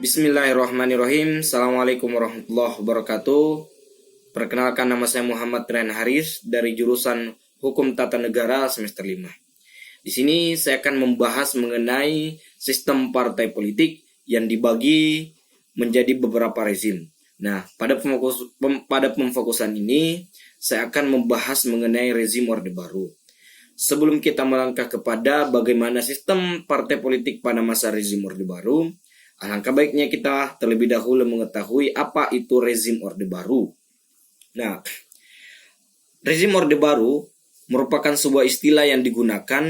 Bismillahirrahmanirrahim. Assalamualaikum warahmatullahi wabarakatuh. Perkenalkan, nama saya Muhammad Rian Haris dari jurusan Hukum Tata Negara semester 5. Di sini saya akan membahas mengenai sistem partai politik yang dibagi menjadi beberapa rezim. Nah, pada pemfokusan ini saya akan membahas mengenai rezim Orde Baru. Sebelum kita melangkah kepada bagaimana sistem partai politik pada masa rezim Orde Baru, alangkah baiknya kita terlebih dahulu mengetahui apa itu rezim Orde Baru. Nah, rezim Orde Baru merupakan sebuah istilah yang digunakan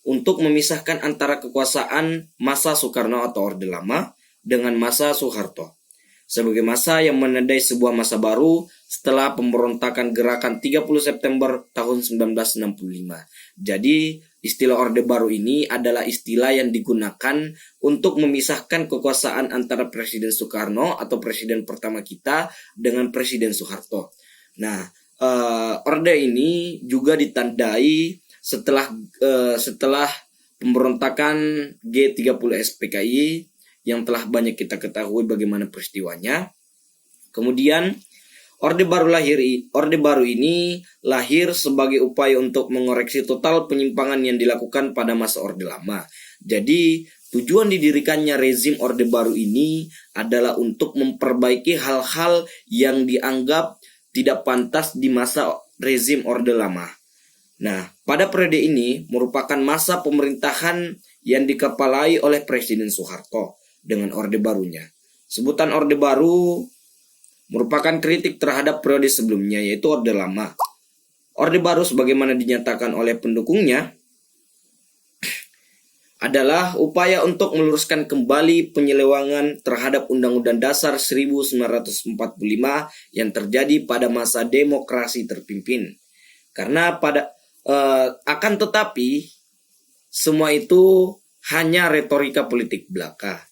untuk memisahkan antara kekuasaan masa Soekarno atau Orde Lama dengan masa Soeharto, sebagai masa yang menandai sebuah masa baru setelah pemberontakan gerakan 30 September tahun 1965. Jadi, istilah Orde Baru ini adalah istilah yang digunakan untuk memisahkan kekuasaan antara Presiden Soekarno atau presiden pertama kita dengan Presiden Soeharto. Nah, Orde ini juga ditandai setelah pemberontakan G30 SPKI yang telah banyak kita ketahui bagaimana peristiwanya. Kemudian Orde Baru ini lahir sebagai upaya untuk mengoreksi total penyimpangan yang dilakukan pada masa Orde Lama. Jadi, tujuan didirikannya rezim Orde Baru ini adalah untuk memperbaiki hal-hal yang dianggap tidak pantas di masa rezim Orde Lama. Nah, pada periode ini merupakan masa pemerintahan yang dikepalai oleh Presiden Soeharto dengan Orde Barunya. Sebutan Orde Baru merupakan kritik terhadap periode sebelumnya, yaitu Orde Lama. Orde Baru sebagaimana dinyatakan oleh pendukungnya adalah upaya untuk meluruskan kembali penyelewengan terhadap Undang-Undang Dasar 1945 yang terjadi pada masa demokrasi terpimpin. Karena akan tetapi semua itu hanya retorika politik belaka.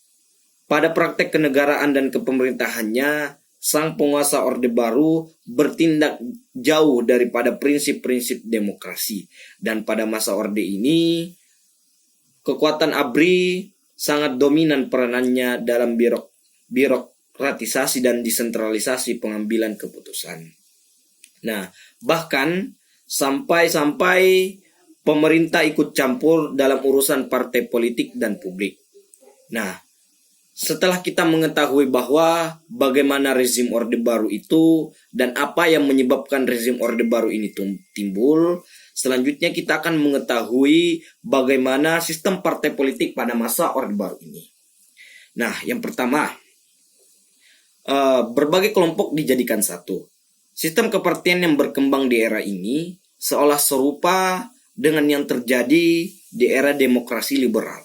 Pada praktek kenegaraan dan kepemerintahannya, sang penguasa Orde Baru bertindak jauh daripada prinsip-prinsip demokrasi. Dan pada masa Orde ini, kekuatan ABRI sangat dominan peranannya dalam birokratisasi dan desentralisasi pengambilan keputusan. Nah, bahkan sampai pemerintah ikut campur dalam urusan partai politik dan publik. Nah, setelah kita mengetahui bahwa bagaimana rezim Orde Baru itu dan apa yang menyebabkan rezim Orde Baru ini timbul, selanjutnya kita akan mengetahui bagaimana sistem partai politik pada masa Orde Baru ini. Nah, yang pertama, berbagai kelompok dijadikan satu. Sistem kepartian yang berkembang di era ini seolah serupa dengan yang terjadi di era demokrasi liberal.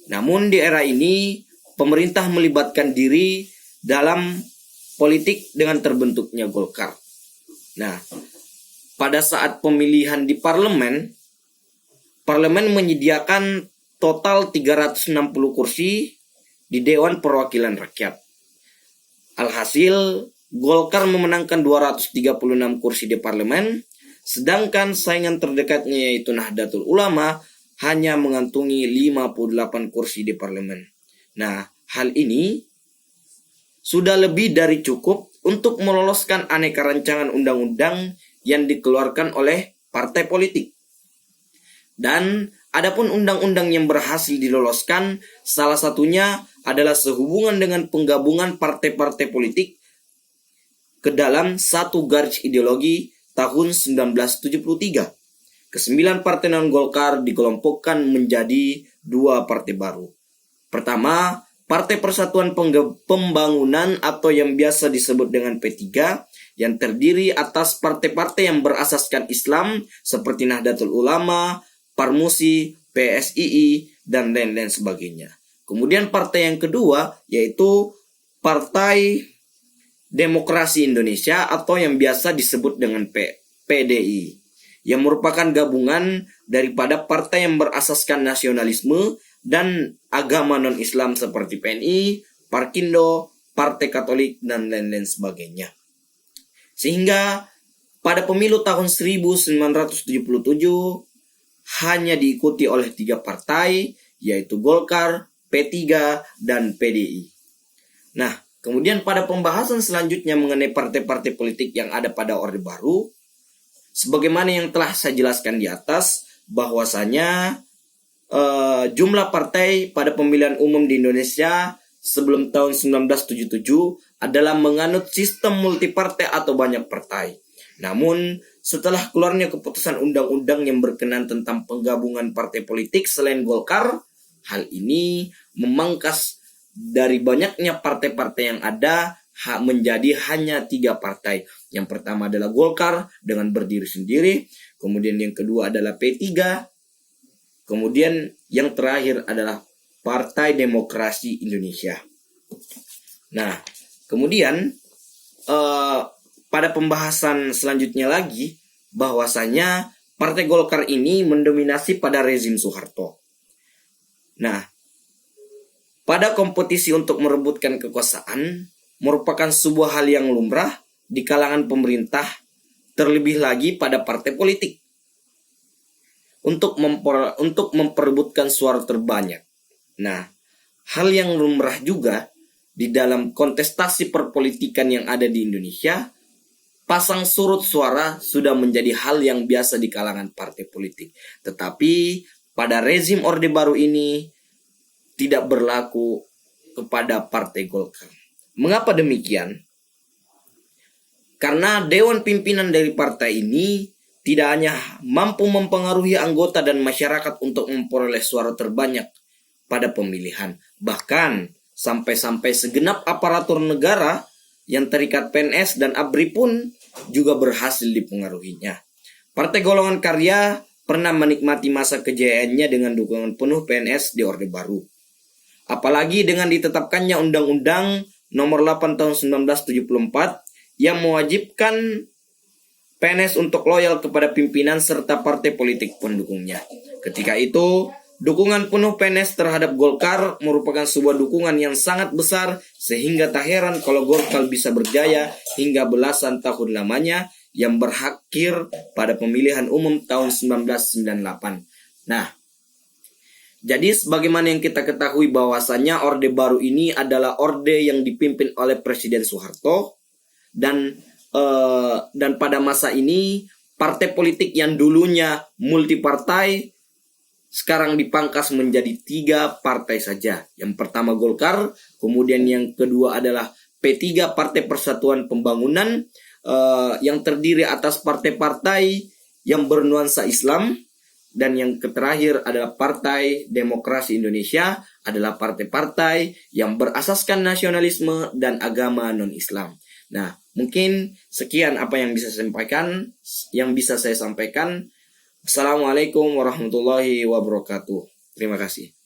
Namun di era ini, pemerintah melibatkan diri dalam politik dengan terbentuknya Golkar. Nah, pada saat pemilihan di parlemen menyediakan total 360 kursi di Dewan Perwakilan Rakyat. Alhasil, Golkar memenangkan 236 kursi di parlemen, sedangkan saingan terdekatnya yaitu Nahdlatul Ulama hanya mengantungi 58 kursi di parlemen. Nah, hal ini sudah lebih dari cukup untuk meloloskan aneka rancangan undang-undang yang dikeluarkan oleh partai politik. Dan adapun undang-undang yang berhasil diloloskan, salah satunya adalah sehubungan dengan penggabungan partai-partai politik ke dalam satu garis ideologi tahun 1973. Kesembilan partai non-Golkar dikelompokkan menjadi dua partai baru. Pertama, Partai Persatuan Pembangunan atau yang biasa disebut dengan P3 yang terdiri atas partai-partai yang berasaskan Islam seperti Nahdlatul Ulama, Parmusi, PSII, dan lain-lain sebagainya. Kemudian partai yang kedua yaitu Partai Demokrasi Indonesia atau yang biasa disebut dengan PDI yang merupakan gabungan daripada partai yang berasaskan nasionalisme dan agama non-Islam seperti PNI, Parkindo, Partai Katolik, dan lain-lain sebagainya. Sehingga pada pemilu tahun 1977 hanya diikuti oleh 3 partai, yaitu Golkar, P3, dan PDI. Nah, kemudian pada pembahasan selanjutnya mengenai partai-partai politik yang ada pada Orde Baru, sebagaimana yang telah saya jelaskan di atas, bahwasanya jumlah partai pada pemilihan umum di Indonesia sebelum tahun 1977 adalah menganut sistem multipartai atau banyak partai. Namun, setelah keluarnya keputusan undang-undang yang berkenaan tentang penggabungan partai politik selain Golkar, hal ini memangkas dari banyaknya partai-partai yang ada menjadi hanya 3 partai. Yang pertama adalah Golkar dengan berdiri sendiri, kemudian yang kedua adalah P3, kemudian yang terakhir adalah Partai Demokrasi Indonesia. Nah, kemudian pada pembahasan selanjutnya lagi, bahwasanya Partai Golkar ini mendominasi pada rezim Soeharto. Nah, pada kompetisi untuk merebutkan kekuasaan merupakan sebuah hal yang lumrah di kalangan pemerintah, terlebih lagi pada partai politik, untuk memperebutkan suara terbanyak. Nah, hal yang lumrah juga di dalam kontestasi perpolitikan yang ada di Indonesia, pasang surut suara sudah menjadi hal yang biasa di kalangan partai politik. Tetapi pada rezim Orde Baru ini tidak berlaku kepada Partai Golkar. Mengapa demikian? Karena dewan pimpinan dari partai ini tidak hanya mampu mempengaruhi anggota dan masyarakat untuk memperoleh suara terbanyak pada pemilihan, bahkan sampai-sampai segenap aparatur negara yang terikat PNS dan ABRI pun juga berhasil dipengaruhinya. Partai Golongan Karya pernah menikmati masa kejayaannya dengan dukungan penuh PNS di Orde Baru. Apalagi dengan ditetapkannya Undang-Undang Nomor 8 Tahun 1974 yang mewajibkan PNS untuk loyal kepada pimpinan serta partai politik pendukungnya. Ketika itu, dukungan penuh PNS terhadap Golkar merupakan sebuah dukungan yang sangat besar, sehingga tak heran kalau Golkar bisa berjaya hingga belasan tahun lamanya yang berakhir pada pemilihan umum tahun 1998. Nah, jadi sebagaimana yang kita ketahui bahwasanya Orde Baru ini adalah orde yang dipimpin oleh Presiden Soeharto, dan pada masa ini partai politik yang dulunya multipartai sekarang dipangkas menjadi 3 partai saja. Yang pertama Golkar, kemudian yang kedua adalah P3 Partai Persatuan Pembangunan yang terdiri atas partai-partai yang bernuansa Islam, dan yang terakhir adalah Partai Demokrasi Indonesia, adalah partai-partai yang berasaskan nasionalisme dan agama non-Islam. Nah, mungkin sekian apa yang bisa saya sampaikan. Assalamualaikum warahmatullahi wabarakatuh. Terima kasih.